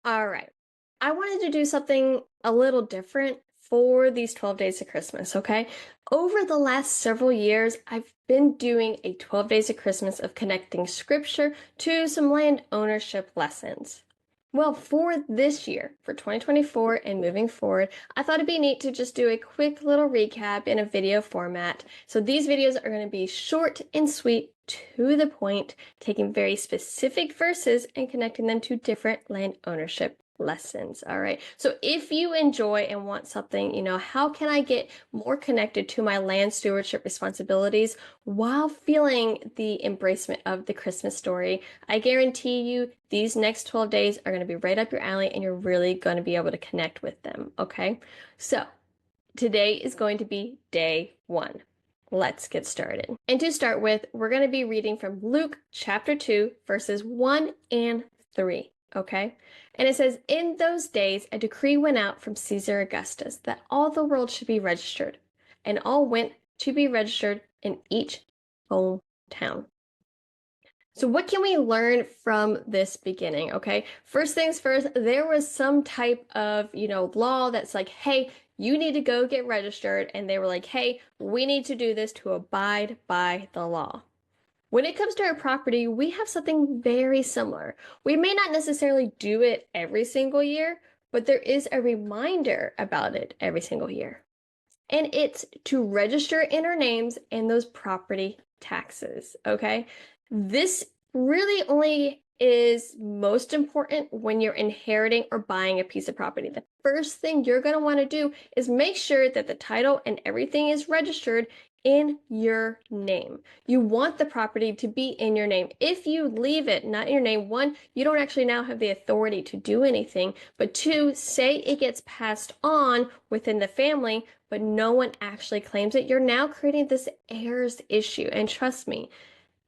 All right. I wanted to do something a little different for these 12 days of Christmas, okay? Over the last several years, I've been doing a 12 days of Christmas of connecting scripture to some land ownership lessons. Well, for this year, for 2024 and moving forward, I thought it'd be neat to just do a quick little recap in a video format. So these videos are going to be short and sweet, to the point, taking very specific verses and connecting them to different land ownership lessons. All right. So if you enjoy and want something, how can I get more connected to my land stewardship responsibilities while feeling the embracement of the Christmas story? I guarantee you these next 12 days are going to be right up your alley and you're really going to be able to connect with them. Okay. So today is going to be day 1. Let's get started. And to start with, we're going to be reading from Luke chapter 2, verses 1 and 3. Okay? And it says, "In those days, a decree went out from Caesar Augustus that all the world should be registered, and all went to be registered in each hometown." So what can we learn from this beginning? Okay, first things first, there was some type of, law that's like, hey, you need to go get registered. And they were like, hey, we need to do this to abide by the law. When it comes to our property, we have something very similar. We may not necessarily do it every single year, but there is a reminder about it every single year. And it's to register in our names and those property taxes, okay? This really only is most important when you're inheriting or buying a piece of property. The first thing you're going to want to do is make sure that the title and everything is registered in your name. You want the property to be in your name. If you leave it not in your name, one, you don't actually now have the authority to do anything, but two, say it gets passed on within the family, but no one actually claims it, you're now creating this heirs issue. And trust me,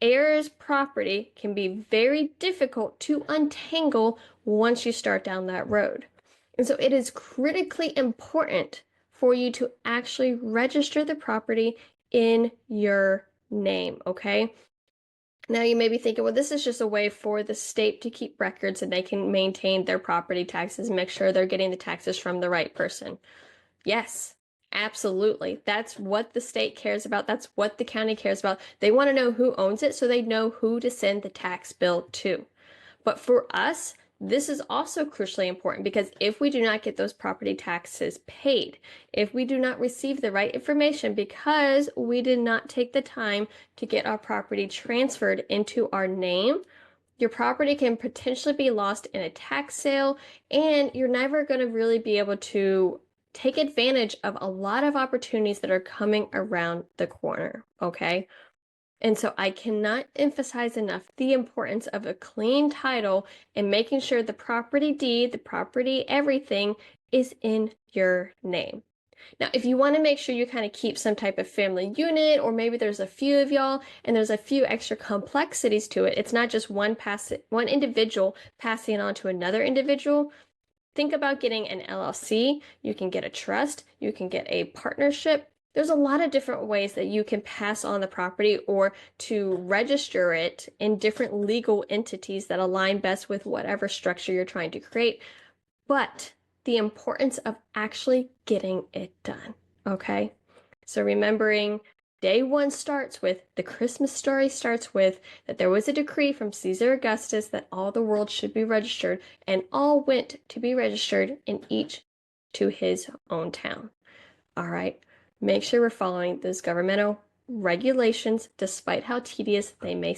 heirs property can be very difficult to untangle once you start down that road. And so it is critically important for you to actually register the property in your name, okay? Now you may be thinking, well, this is just a way for the state to keep records and they can maintain their property taxes and make sure they're getting the taxes from the right person. Yes, absolutely. That's what the state cares about. That's what the county cares about. They want to know who owns it so they know who to send the tax bill to. But for us, this is also crucially important because if we do not get those property taxes paid, if we do not receive the right information because we did not take the time to get our property transferred into our name, your property can potentially be lost in a tax sale, and you're never going to really be able to take advantage of a lot of opportunities that are coming around the corner, okay? And so I cannot emphasize enough the importance of a clean title and making sure the property deed, the property, everything is in your name. Now, if you want to make sure you kind of keep some type of family unit, or maybe there's a few of y'all and there's a few extra complexities to it, it's not just one individual passing it on to another individual. Think about getting an LLC. You can get a trust. You can get a partnership. There's a lot of different ways that you can pass on the property or to register it in different legal entities that align best with whatever structure you're trying to create. But the importance of actually getting it done, okay? So remembering day 1 starts with, the Christmas story starts with, that there was a decree from Caesar Augustus that all the world should be registered, and all went to be registered in each to his own town. All right, make sure we're following those governmental regulations despite how tedious they may